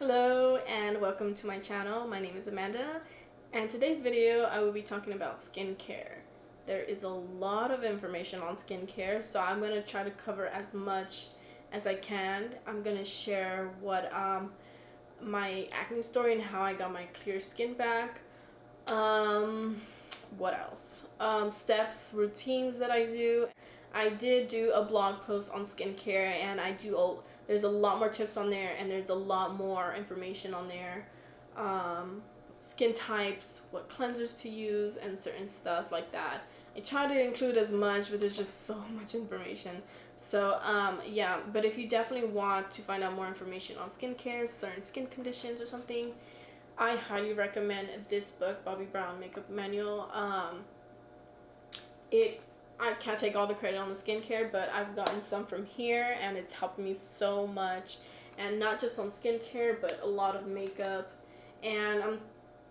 Hello and welcome to my channel. My name is Amanda, and today's video I will be talking about skincare. There is a lot of information on skincare, so I'm going to try to cover as much as I can. I'm going to share what my acne story and how I got my clear skin back. What else? Steps, routines that I do. I did do a blog post on skincare, and there's a lot more tips on there, and there's a lot more information on there. Skin types, what cleansers to use, and certain stuff like that. I try to include as much, but there's just so much information. So yeah, but if you definitely want to find out more information on skincare, certain skin conditions or something, I highly recommend this book, Bobbi Brown Makeup Manual. I can't take all the credit on the skincare, but I've gotten some from here, and it's helped me so much. And not just on skincare, but a lot of makeup. And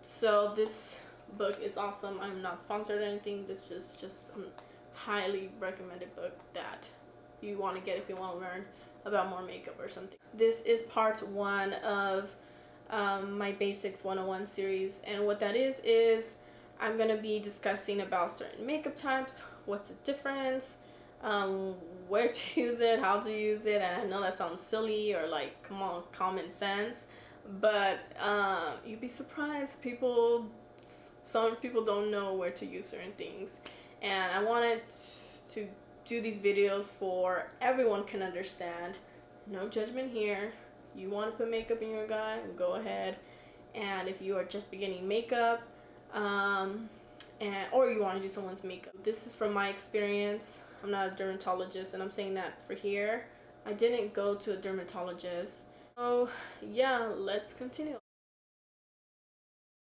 so this book is awesome. I'm not sponsored or anything. This is just a highly recommended book that you want to get if you want to learn about more makeup or something. This is part 1 of my Basics 101 series, and what that is I'm going to be discussing about certain makeup types, what's the difference, where to use it, how to use it. And I know that sounds silly or like, come on, common sense, but you'd be surprised. Some people don't know where to use certain things, and I wanted to do these videos for everyone can understand. No judgment here. You want to put makeup in your guy, go ahead. And if you are just beginning makeup, or you want to do someone's makeup, this is from my experience. I'm not a dermatologist, and I'm saying that for here. I didn't go to a dermatologist. So yeah, let's continue.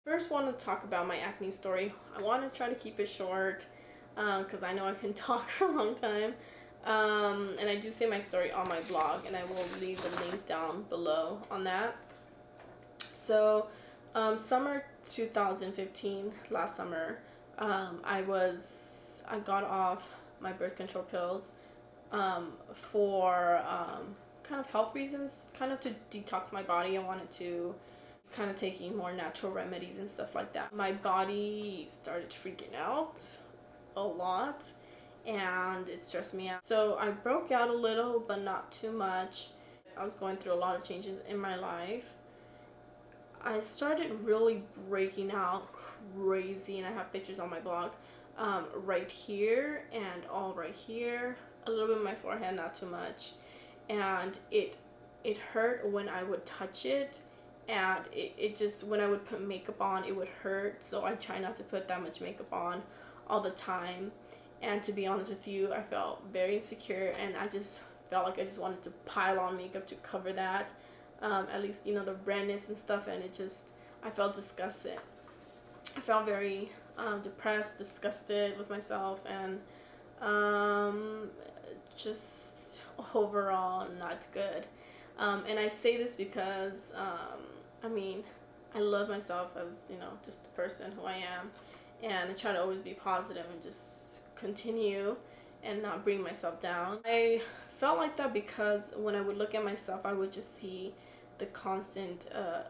First, want to talk about my acne story. I want to try to keep it short because I know I can talk for a long time. And I do say my story on my blog, and I will leave the link down below on that. So summer 2015, last summer, I got off my birth control pills for kind of health reasons, kind of to detox my body. I wanted to kind of taking more natural remedies and stuff like that. My body started freaking out a lot, and it stressed me out. So I broke out a little, but not too much. I was going through a lot of changes in my life. I started really breaking out crazy, and I have pictures on my blog, right here and all right here, a little bit in my forehead, not too much. And it hurt when I would touch it, and it just, when I would put makeup on, it would hurt. So I try not to put that much makeup on all the time. And to be honest with you, I felt very insecure, and I just felt like I just wanted to pile on makeup to cover that, at least, you know, the redness and stuff. And I felt disgusted. I felt very depressed, disgusted with myself, and just overall not good. And I say this because I mean, I love myself as, you know, just the person who I am, and I try to always be positive and just continue and not bring myself down. I felt like that because when I would look at myself, I would just see the constant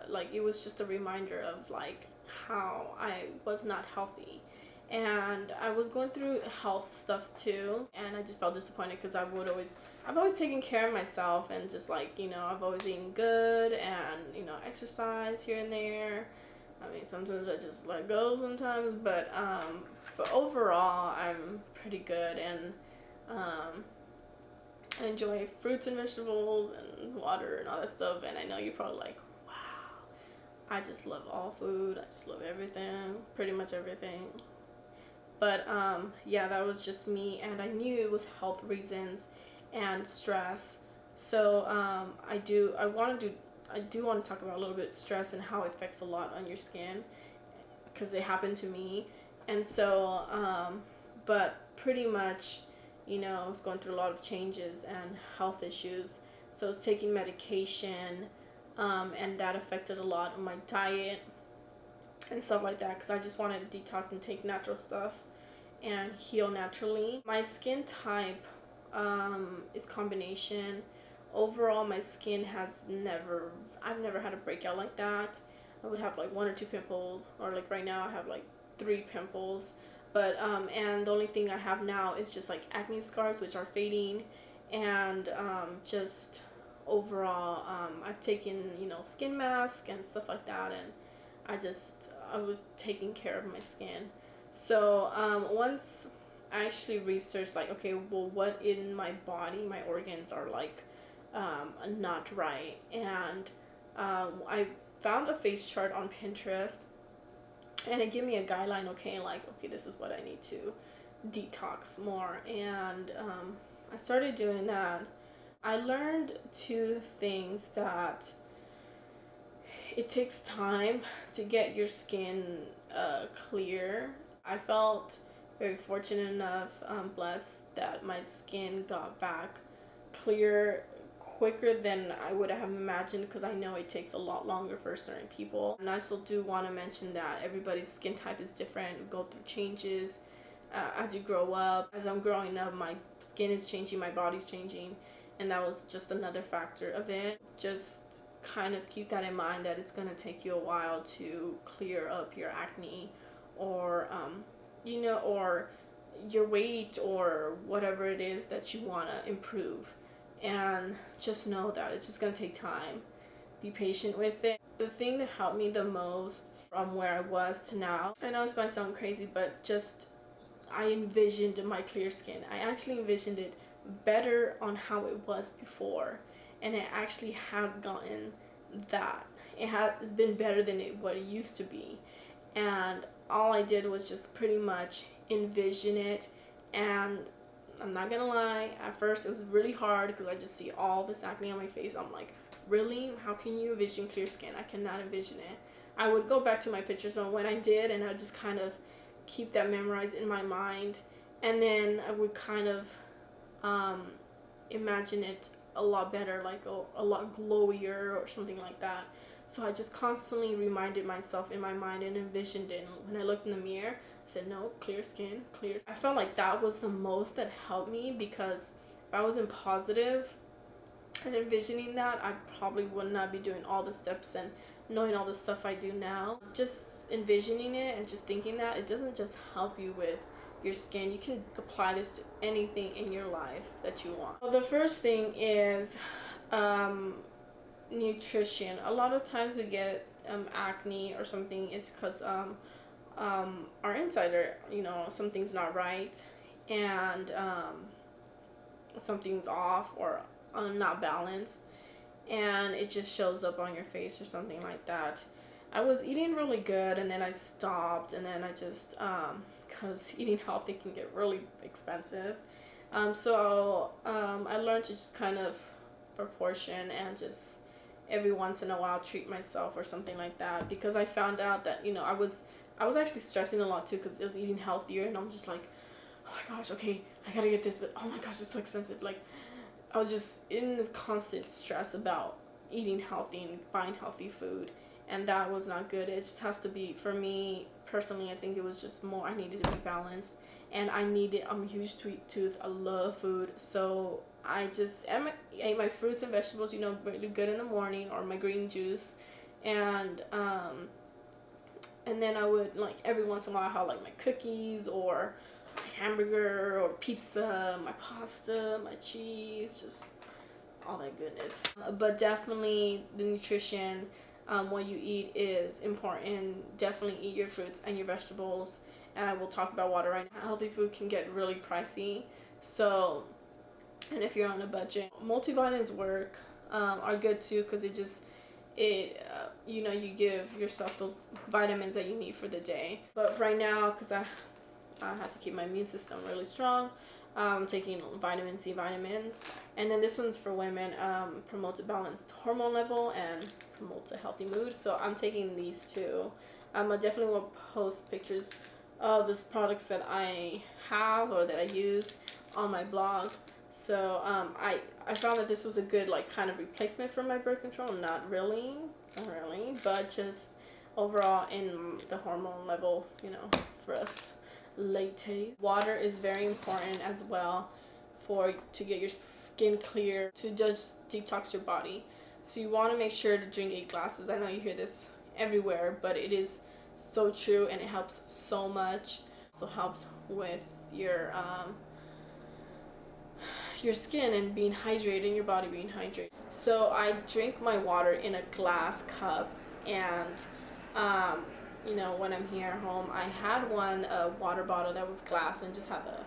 like, it was just a reminder of like how I was not healthy, and I was going through health stuff too, and I just felt disappointed because I've always taken care of myself, and just like, you know, I've always eaten good, and, you know, exercise here and there. I mean, sometimes I just let go sometimes, but overall I'm pretty good, and I enjoy fruits and vegetables and water and all that stuff. And I know you're probably like, wow, I just love all food, I just love everything, pretty much everything. But yeah, that was just me, and I knew it was health reasons and stress. So I do want to talk about a little bit stress and how it affects a lot on your skin, because it happened to me. And so but pretty much, you know, I was going through a lot of changes and health issues, so I was taking medication, and that affected a lot of my diet and stuff like that, because I just wanted to detox and take natural stuff and heal naturally. My skin type is combination overall my skin has I've never had a breakout like that. I would have like 1 or 2 pimples, or like right now I have like 3 pimples. But and the only thing I have now is just like acne scars, which are fading, and just overall, I've taken, you know, skin mask and stuff like that, and I was taking care of my skin. So once I actually researched, like, okay, well, what in my body, my organs are like not right, and I found a face chart on Pinterest, and it gave me a guideline. Okay, like, okay, this is what I need to detox more, and I started doing that. I learned 2 things: that it takes time to get your skin clear. I felt very fortunate enough, blessed, that my skin got back clear quicker than I would have imagined, because I know it takes a lot longer for certain people. And I still do want to mention that everybody's skin type is different. You go through changes as you grow up. As I'm growing up, my skin is changing, my body's changing, and that was just another factor of it. Just kind of keep that in mind, that it's going to take you a while to clear up your acne, or you know, or your weight, or whatever it is that you want to improve. And just know that it's just going to take time. Be patient with it. The thing that helped me the most from where I was to now, I know this might sound crazy, but just I envisioned my clear skin. I actually envisioned it better on how it was before, and it actually has gotten that. It has been better than what it used to be, and all I did was just pretty much envision it. And I'm not gonna lie, at first it was really hard, because I just see all this acne on my face. I'm like, really? How can you envision clear skin? I cannot envision it. I would go back to my pictures on when I did, and I just kind of keep that memorized in my mind, and then I would kind of imagine it a lot better, like a lot glowier or something like that. So I just constantly reminded myself in my mind and envisioned it. And when I looked in the mirror, I said, no, clear skin, clear. I felt like that was the most that helped me, because if I wasn't positive and envisioning that, I probably would not be doing all the steps and knowing all the stuff I do now. Just envisioning it and just thinking that, it doesn't just help you with your skin. You can apply this to anything in your life that you want. Well, the first thing is nutrition. A lot of times we get acne or something is because our inside, are, you know, something's not right, and something's off, or not balanced, and it just shows up on your face or something like that. I was eating really good, and then I stopped, and then I just because eating healthy can get really expensive. So I learned to just kind of proportion, and just every once in a while treat myself or something like that, because I found out that, you know, I was actually stressing a lot too, because I was eating healthier, and I'm just like, oh my gosh, okay, I gotta get this, but oh my gosh, it's so expensive. Like, I was just in this constant stress about eating healthy and buying healthy food, and that was not good. It just has to be, for me personally, I think it was just more, I needed to be balanced, and I'm a huge sweet tooth. I love food, so I just ate my fruits and vegetables, you know, really good in the morning, or my green juice, and then I would, like, every once in a while have like my cookies, or my hamburger, or pizza, my pasta, my cheese, just all that goodness. But definitely the nutrition, what you eat is important. Definitely eat your fruits and your vegetables. And I will talk about water right now. Healthy food can get really pricey, so, and if you're on a budget, multivitamins are good too, because you know, you give yourself those vitamins that you need for the day. But right now, because I have to keep my immune system really strong, I'm taking vitamin C vitamins. And then this one's for women, promotes a balanced hormone level and promotes a healthy mood. So I'm taking these two. I definitely will post pictures of these products that I have or that I use on my blog. So I found that this was a good, like, kind of replacement for my birth control. Not really, but just overall in the hormone level, you know, for us ladies. Water is very important as well before to get your skin clear, to just detox your body. So you want to make sure to drink 8 glasses. I know you hear this everywhere, but it is so true, and it helps so much. So helps with your skin and being hydrated, your body being hydrated. So I drink my water in a glass cup, and you know, when I'm here at home, I had a water bottle that was glass and just had a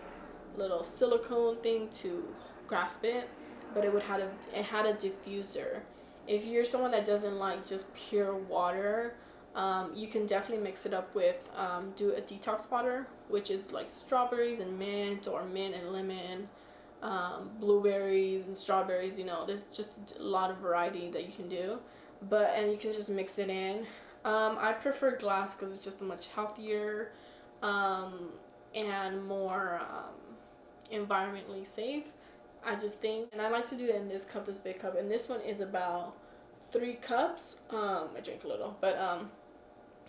little silicone thing to grasp it, but it had a diffuser. If you're someone that doesn't like just pure water, you can definitely mix it up with do a detox water, which is like strawberries and mint, or mint and lemon, blueberries and strawberries. You know, there's just a lot of variety that you can do, and you can just mix it in. I prefer glass because it's just much healthier and more environmentally safe, I just think. And I like to do it in this cup, this big cup, and this one is about 3 cups. I drink a little, but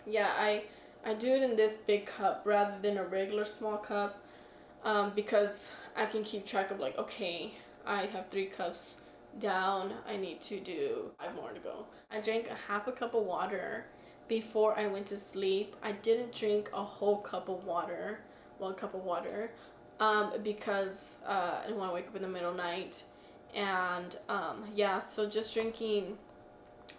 yeah, I do it in this big cup rather than a regular small cup, because I can keep track of, like, okay, I have 3 cups down, I need to do 5 more to go. I drank a half a cup of water before I went to sleep. I didn't drink a whole cup of water, 1 cup of water, because I didn't want to wake up in the middle of the night. And yeah, so just drinking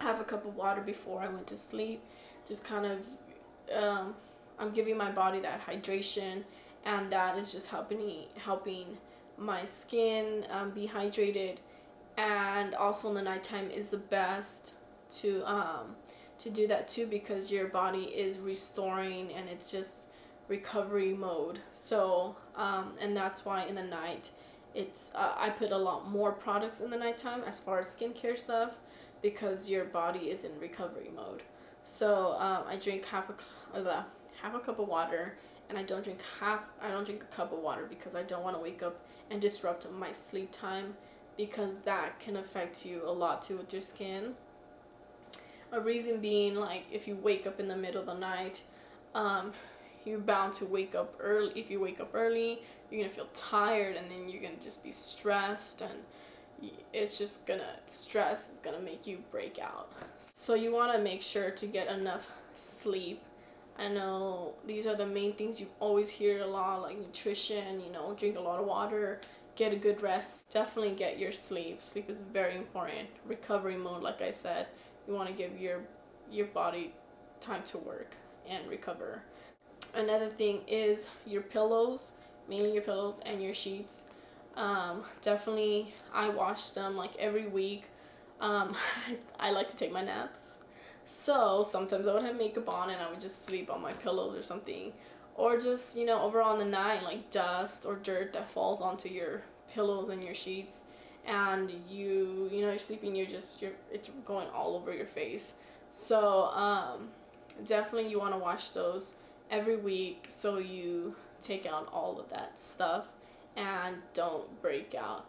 half a cup of water before I went to sleep, just kind of I'm giving my body that hydration, and that is just helping my skin be hydrated. And also in the nighttime is the best to do that too, because your body is restoring and it's just recovery mode. So and that's why in the night it's I put a lot more products in the nighttime as far as skincare stuff, because your body is in recovery mode. So I drink half a cup of water, and I don't drink a cup of water because I don't want to wake up and disrupt my sleep time, because that can affect you a lot too with your skin. A reason being, like, if you wake up in the middle of the night, you're bound to wake up early. If you wake up early, you're gonna feel tired, and then you're gonna just be stressed, and stress is gonna make you break out. So you want to make sure to get enough sleep. I know these are the main things you always hear a lot, like nutrition, you know, drink a lot of water, get a good rest. Definitely get your sleep. Sleep is very important. Recovery mode, like I said, you want to give your body time to work and recover. Another thing is your pillows, mainly your pillows and your sheets. Definitely, I wash them like every week. I like to take my naps, so sometimes I would have makeup on and I would just sleep on my pillows or something, or just, you know, overall in the night, like dust or dirt that falls onto your pillows and your sheets, and you know, you're sleeping, it's going all over your face. So definitely you want to wash those every week, so you take out all of that stuff and don't break out.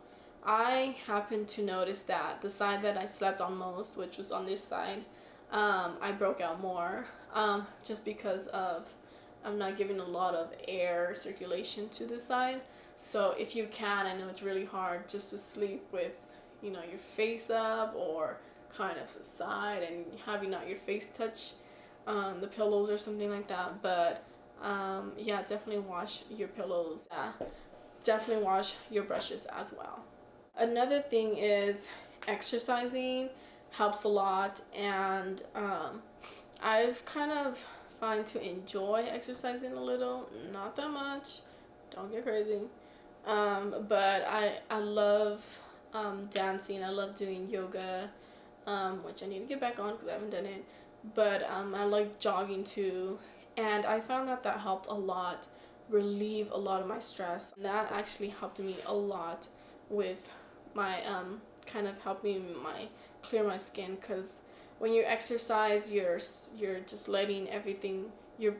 I happened to notice that the side that I slept on most, which was on this side, I broke out more, just because of I'm not giving a lot of air circulation to this side. So if you can, I know it's really hard just to sleep with, you know, your face up or kind of to the side and having not your face touch the pillows or something like that. But yeah, definitely wash your pillows. Yeah, definitely wash your brushes as well. Another thing is exercising helps a lot, and I've kind of find to enjoy exercising a little, not that much, don't get crazy, but I love dancing. I love doing yoga, which I need to get back on because I haven't done it, but I like jogging too, and I found that helped a lot relieve a lot of my stress. And that actually helped me a lot with my kind of helping my clear my skin, because when you exercise, you're just letting everything, your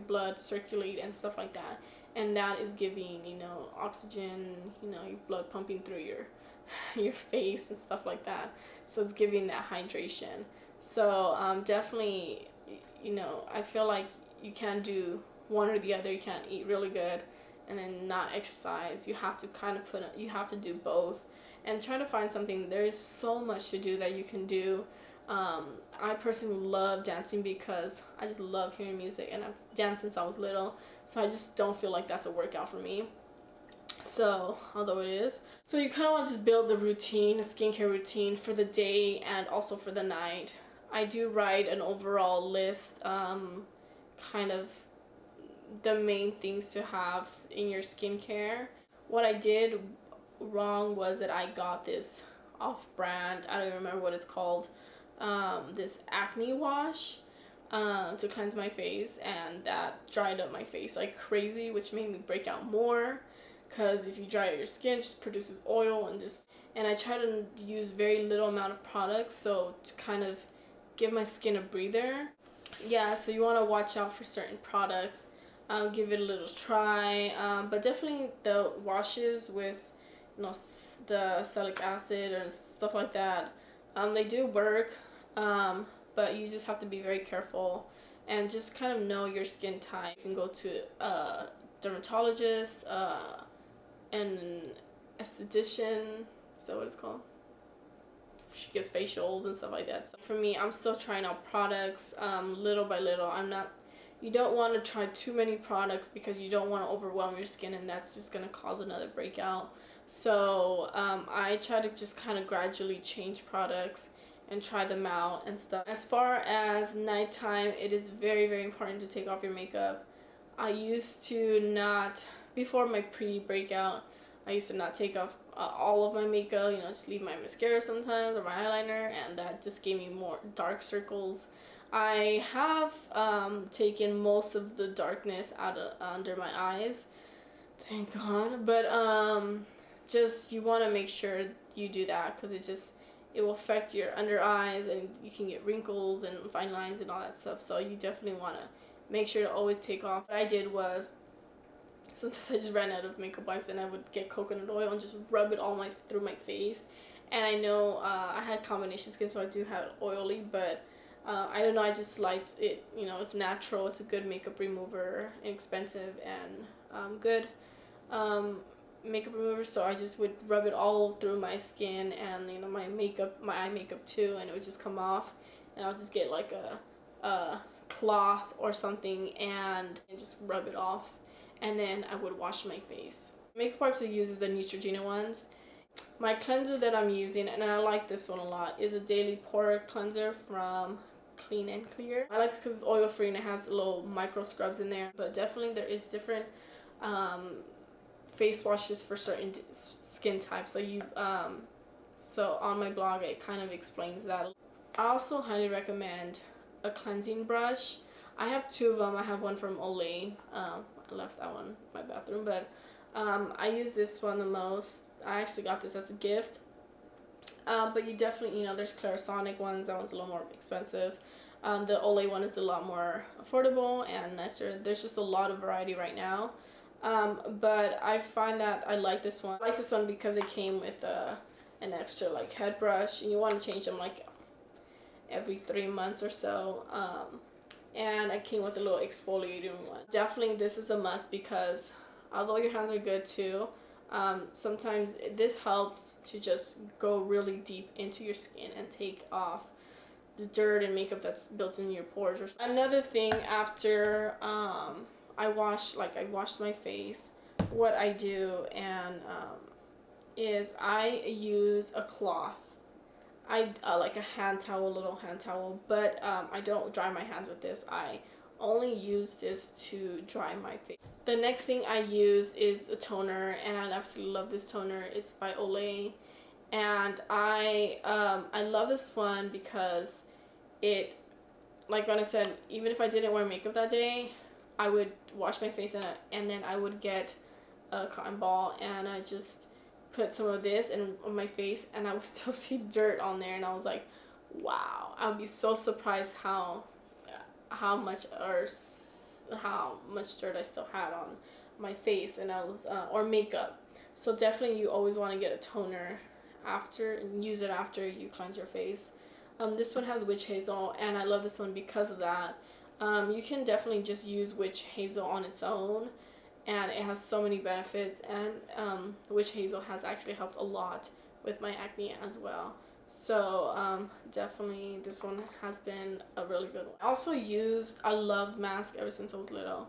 blood circulate and stuff like that, and that is giving, oxygen, your blood pumping through your face and stuff like that, so it's giving that hydration. So definitely, I feel like you can't do one or the other. You can't eat really good and then not exercise. You have to kind of you have to do both and try to find something. There is so much to do that you can do. I personally love dancing because I just love hearing music, and I've danced since I was little, so I just don't feel like that's a workout for me. So, although it is. So you kind of want to just build the routine, a skincare routine for the day and also for the night. I do write an overall list, kind of the main things to have in your skincare. What I did wrong was that I got this off-brand, I don't even remember what it's called, this acne wash to cleanse my face, and that dried up my face like crazy, which made me break out more, because if you dry out your skin, it just produces oil, and I try to use very little amount of products, so to kind of give my skin a breather. Yeah, so you want to watch out for certain products. Give it a little try, but definitely the washes with, you know, the salicylic acid or stuff like that, they do work, but you just have to be very careful and just kind of know your skin type. You can go to a dermatologist, an esthetician, is that what it's called? She gives facials and stuff like that. So for me, I'm still trying out products, little by little. You don't want to try too many products because you don't want to overwhelm your skin, and that's just going to cause another breakout. So I try to just kind of gradually change products and try them out and stuff. As far as nighttime, it is very, very important to take off your makeup. I used to not, before my pre-breakout, I used to not take off all of my makeup, you know, just leave my mascara sometimes or my eyeliner, and that just gave me more dark circles. I have taken most of the darkness out of under my eyes, thank God, but just you want to make sure you do that, because it will affect your under eyes, and you can get wrinkles and fine lines and all that stuff. So you definitely want to make sure to always take off. What I did was, sometimes I just ran out of makeup wipes, and I would get coconut oil and just rub it all through my face. And I know I had combination skin, so I do have oily, but I don't know, I just liked it. You know, it's natural, it's a good makeup remover, inexpensive, and good makeup remover. So I just would rub it all through my skin, and you know, my eye makeup too, and it would just come off. And I'll just get like a cloth or something and just rub it off, and then I would wash my face. Makeup wipes I use is the Neutrogena ones. My cleanser that I'm using, and I like this one a lot, is a daily pore cleanser from Clean and Clear. I like it because it's oil free and it has little micro scrubs in there, but definitely there is different face washes for certain skin types. So so on my blog it kind of explains that. I also highly recommend a cleansing brush. I have two of them. I have one from Olay. I left that one in my bathroom, but I use this one the most. I actually got this as a gift. But you definitely, you know, there's Clarisonic ones. That one's a little more expensive. The Olay one is a lot more affordable and nicer. There's just a lot of variety right now. But I find that I like this one. I like this one because it came with an extra like head brush, and you want to change them like every 3 months or so. And I came with a little exfoliating one. Definitely this is a must, because although your hands are good too, sometimes this helps to just go really deep into your skin and take off the dirt and makeup that's built in your pores. Another thing, after I washed my face, what I do is I use a cloth. I like a hand towel, little hand towel, but I don't dry my hands with this. I only use this to dry my face. The next thing I use is a toner, and I absolutely love this toner. It's by Olay, and I love this one because it, like when I said, even if I didn't wear makeup that day, I would wash my face in it, and then I would get a cotton ball, and I just put some of this on my face, and I would still see dirt on there, and I was like, wow. I would be so surprised how much dirt I still had on my face, and or makeup. So definitely you always want to get a toner after, and use it after you cleanse your face. This one has witch hazel, and I love this one because of that. You can definitely just use witch hazel on its own, and it has so many benefits, and witch hazel has actually helped a lot with my acne as well. So definitely this one has been a really good one. I loved masks ever since I was little.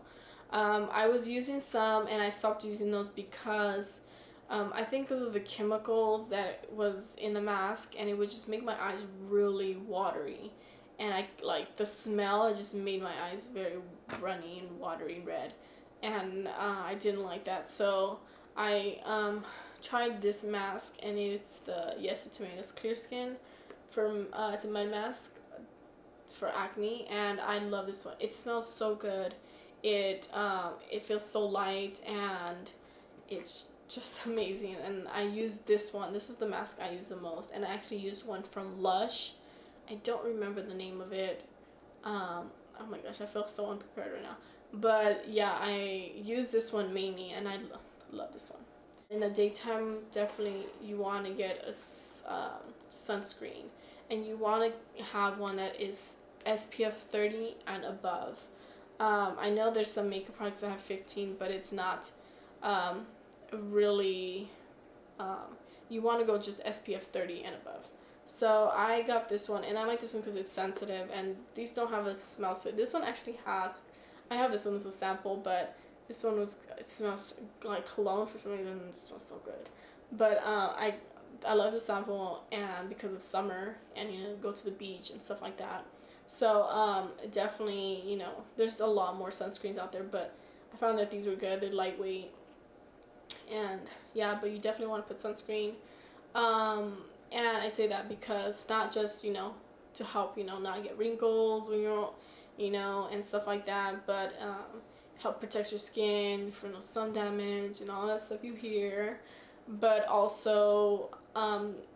I was using some and I stopped using those because I think because of the chemicals that was in the mask, and it would just make my eyes really watery, and I like the smell. It just made my eyes very runny and watery and red, and I didn't like that. So I tried this mask, and it's the Yes to Tomatoes Clear Skin from it's a mud mask for acne, and I love this one. It smells so good. It feels so light, and it's just amazing. And I use this one. This is the mask I use the most, and I actually used one from Lush. I don't remember the name of it. Oh my gosh, I feel so unprepared right now. But yeah, I use this one mainly, and I love this one. In the daytime, definitely you want to get a sunscreen, and you want to have one that is SPF 30 and above. I know there's some makeup products that have 15, but it's not really, you want to go just SPF 30 and above. So I got this one, and I like this one because it's sensitive, and these don't have a smell to it. This one actually has, I have this one as a sample, but this one it smells like cologne for some reason. It smells so good. But I love the sample, and because of summer, and go to the beach and stuff like that. So definitely, there's a lot more sunscreens out there, but I found that these were good. They're lightweight, and yeah, but you definitely want to put sunscreen. And I say that because not just to help not get wrinkles when you're and stuff like that, but help protect your skin from sun damage and all that stuff you hear. But also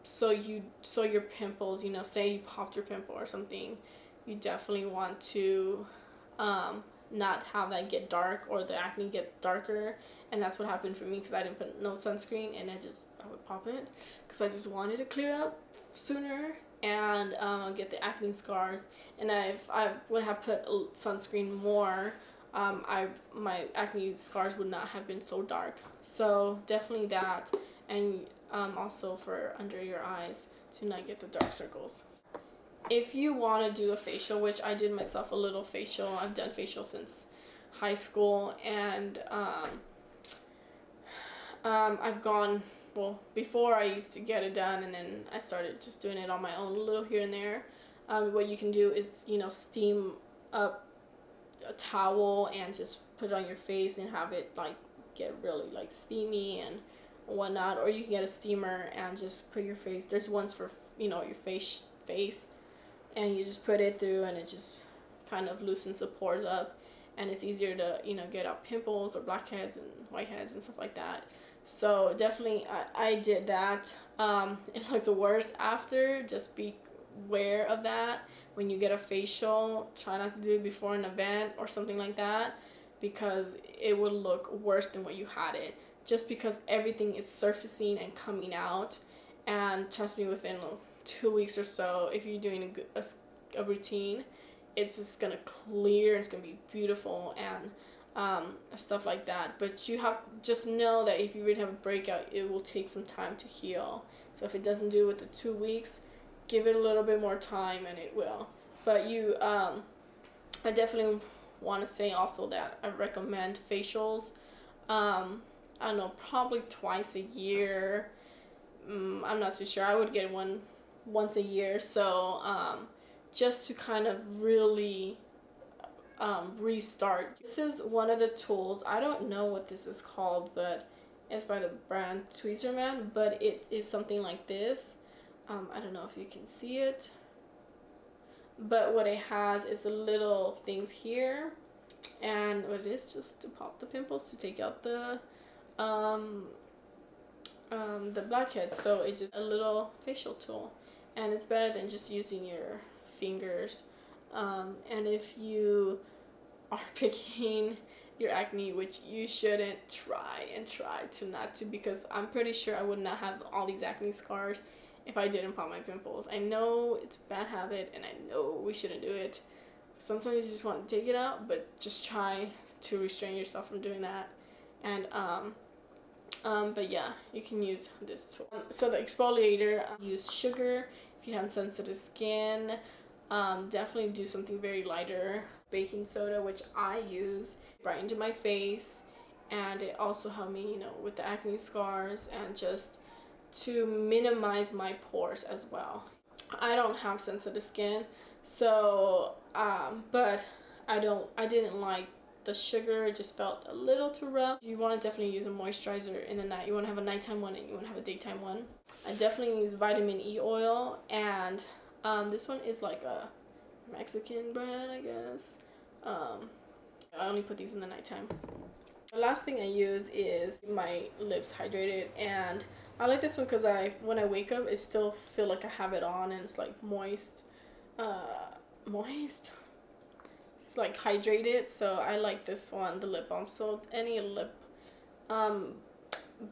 so your pimples, say you popped your pimple or something, you definitely want to not have that get dark or the acne get darker. And that's what happened for me, because I didn't put no sunscreen, and I would pop it because I just wanted to clear up sooner and get the acne scars. And if I would have put sunscreen more, my acne scars would not have been so dark. So definitely that, and also for under your eyes to not get the dark circles. If you want to do a facial, which I did myself a little facial, I've done facial since high school, and I've gone, well, before I used to get it done, and then I started just doing it on my own, a little here and there. What you can do is, steam up a towel and just put it on your face and have it like get really like steamy and whatnot. Or you can get a steamer and just put your face. There's ones for your face, and you just put it through, and it just kind of loosens the pores up, and it's easier to get out pimples or blackheads and whiteheads and stuff like that. So definitely I did that. It looked worse after. Just be aware of that. When you get a facial, try not to do it before an event or something like that, because it will look worse than what you had it, just because everything is surfacing and coming out. And trust me, within 2 weeks or so, if you're doing a routine, it's just gonna clear, it's gonna be beautiful, and stuff like that. But you have just know that if you really have a breakout, it will take some time to heal. So if it doesn't do it within 2 weeks, give it a little bit more time, and it will. But I definitely want to say also that I recommend facials. I don't know, probably twice a year. I'm not too sure. I would get one once a year. So just to kind of really restart. This is one of the tools. I don't know what this is called, but it's by the brand Tweezerman, but it is something like this. I don't know if you can see it, but what it has is the little things here, and what it is, just to pop the pimples, to take out the blackheads. So it's just a little facial tool, and it's better than just using your fingers. And if you are picking your acne, which you shouldn't, try to not to, because I'm pretty sure I would not have all these acne scars if I didn't pop my pimples. I know it's a bad habit, and I know we shouldn't do it. Sometimes you just want to take it out, but just try to restrain yourself from doing that. And but yeah, you can use this tool. So the exfoliator, use sugar if you have sensitive skin. Definitely do something very lighter. Baking soda, which I use, brightened my face, and it also helped me, you know, with the acne scars and just to minimize my pores as well. I don't have sensitive skin, so but I didn't like the sugar. It just felt a little too rough. You want to definitely use a moisturizer in the night. You want to have a nighttime one and you want to have a daytime one. I definitely use vitamin E oil, and this one is like a Mexican brand, I guess. I only put these in the nighttime. The last thing I use is my lips hydrated, and I like this one because when I wake up, it still feel like I have it on, and it's like moist. Moist. It's like hydrated, so I like this one, the lip balm. So any lip balm,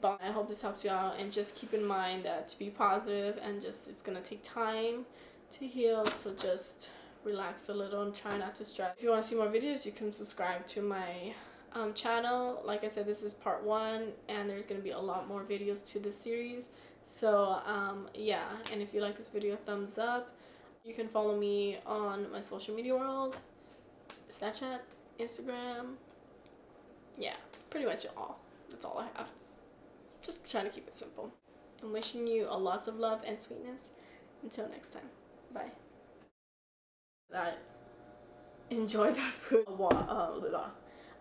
I hope this helps you out, and just keep in mind that to be positive, and just it's gonna take time to heal. So just relax a little and try not to stress. If you want to see more videos, you can subscribe to my channel. Like I said, this is part 1, and there's going to be a lot more videos to this series. So yeah, and if you like this video, thumbs up. You can follow me on my social media world, Snapchat, Instagram. Yeah, pretty much all. That's all I have. Just trying to keep it simple. I'm wishing you a lots of love and sweetness. Until next time, bye. Enjoy that food.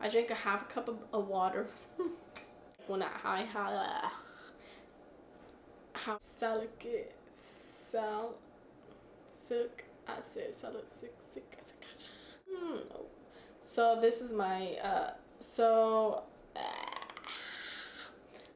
I drank a half cup of water. When I how salic sick acid sick. So this is my so